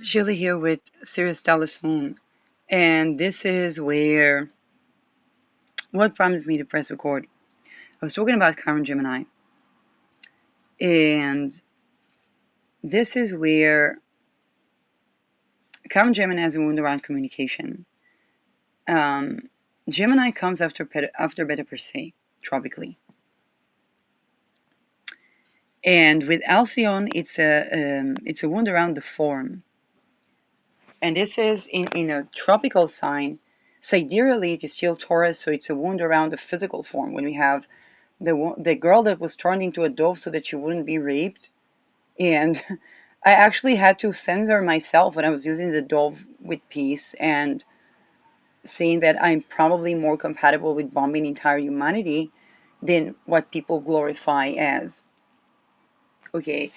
Shirley here with Sirius Telephone, and this is where what prompted me to press record. I was talking about Chiron Gemini, and this is where Chiron Gemini has a wound around communication. Gemini comes after Beta per se, tropically, and with Alcyone, it's a wound around the form, and this is in a tropical sign. Sidereally, it is still Taurus, so it's a wound around the physical form. When we have the girl that was turned into a dove so that she wouldn't be raped, and I actually had to censor myself when I was using the dove with peace and saying that I'm probably more compatible with bombing entire humanity than what people glorify as. Okay.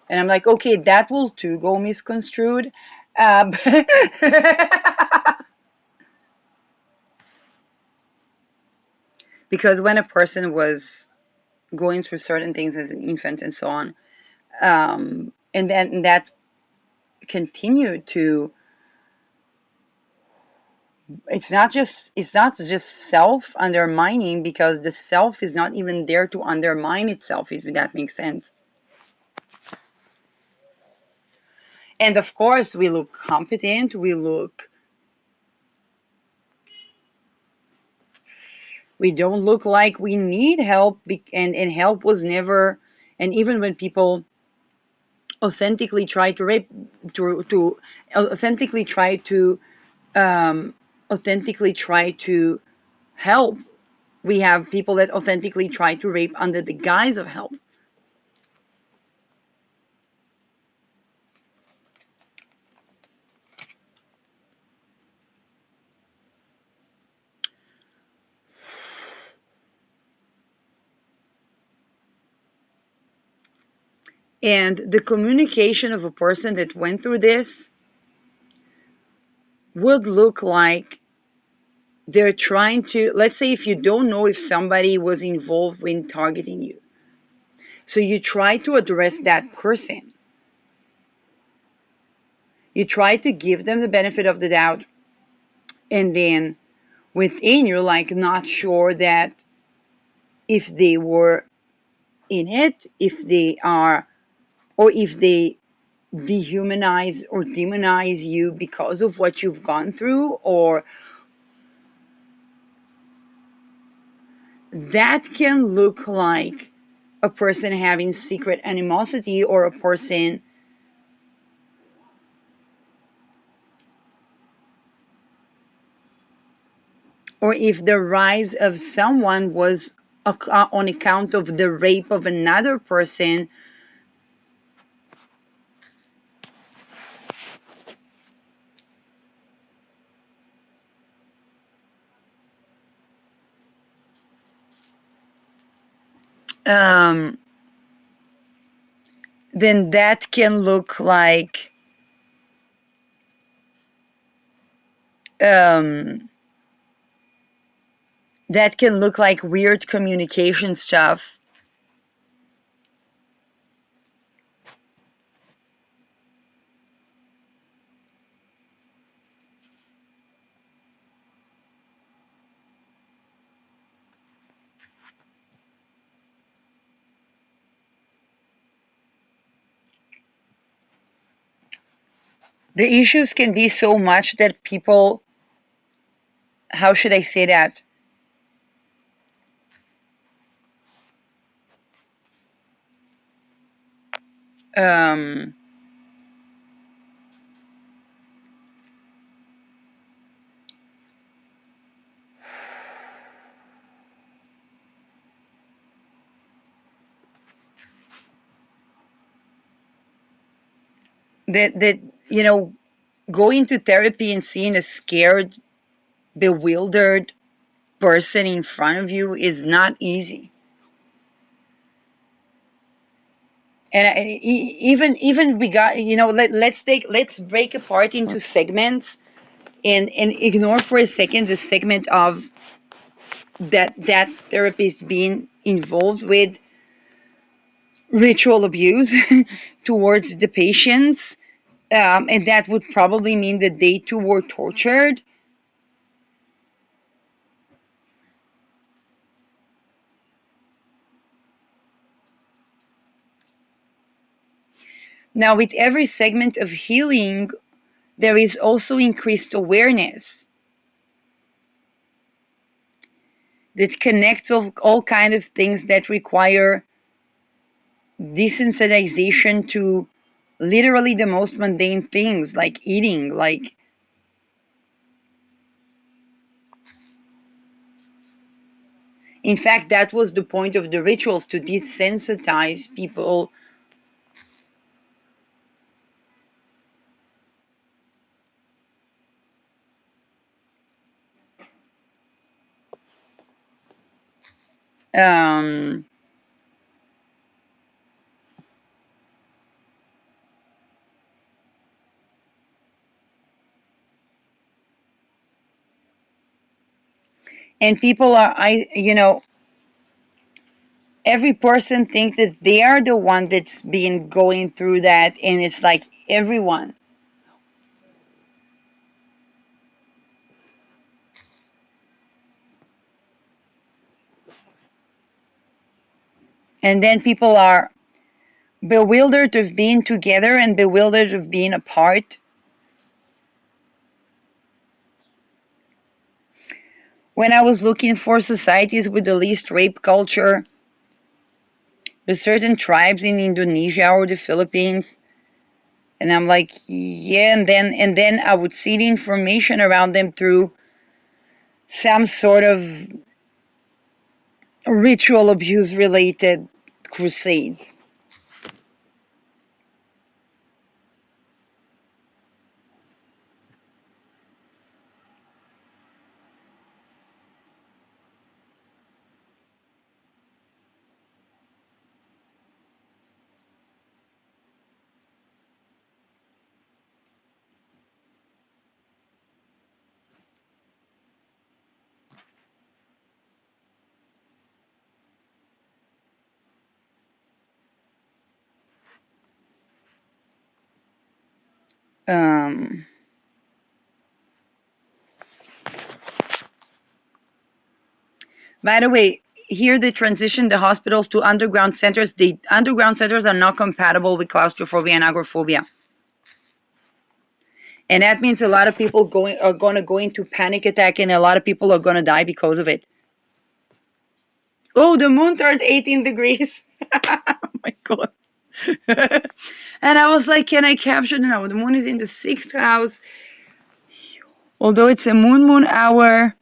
And I'm like, okay, that will too go misconstrued. Uh, because when a person was going through certain things as an infant and so on, and then that continued to, it's not just self undermining, because the self is not even there to undermine itself, if that makes sense. And of course we look competent, we don't look like we need help, and help was never. And even when people authentically try to rape, to authentically try to um, authentically try to help, we have people that authentically try to rape under the guise of help. And the communication of a person that went through this would look like they're trying to, let's say, if you don't know if somebody was involved in targeting you, so you try to address that person. You try to give them the benefit of the doubt, and then within you're like not sure that if they were in it, if they are, or if they dehumanize or demonize you because of what you've gone through, or that can look like a person having secret animosity, or a person or if the rise of someone was on account of the rape of another person. um, then that can look like um, weird communication stuff. The issues can be so much that people, how should I say that? Um, that going to therapy and seeing a scared, bewildered person in front of you is not easy. And even we got, let's break apart into segments, and ignore for a second the segment of that therapist being involved with ritual abuse towards the patients, and that would probably mean that they too were tortured. Now, with every segment of healing, there is also increased awareness that connects all kind of things that require desensitization to literally the most mundane things like eating, like in fact that was the point of the rituals, to desensitize people. um and people are, every person thinks that they are the one that's been going through that, and it's like everyone. And then people are bewildered of being together and bewildered of being apart. When I was looking for societies with the least rape culture, the certain tribes in Indonesia or the Philippines, and I'm like, yeah, and then I would see the information around them through some sort of ritual abuse related crusades. Um, by the way, here they transition the hospitals to underground centers. The underground centers are not compatible with claustrophobia and agoraphobia. And that means a lot of people are going to go into panic attack, and a lot of people are going to die because of it. Oh, the moon turned 18 degrees. Oh my god. And I was like, can I capture? No, the moon is in the sixth house. Although it's a moon hour.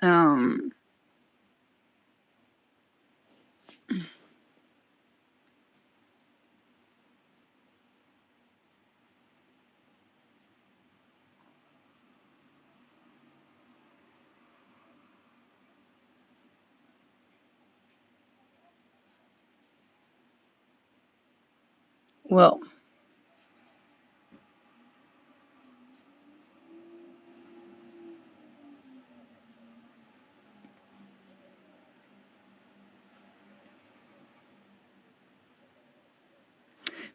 Um, well,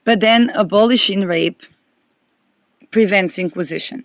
but then abolishing rape prevents inquisition.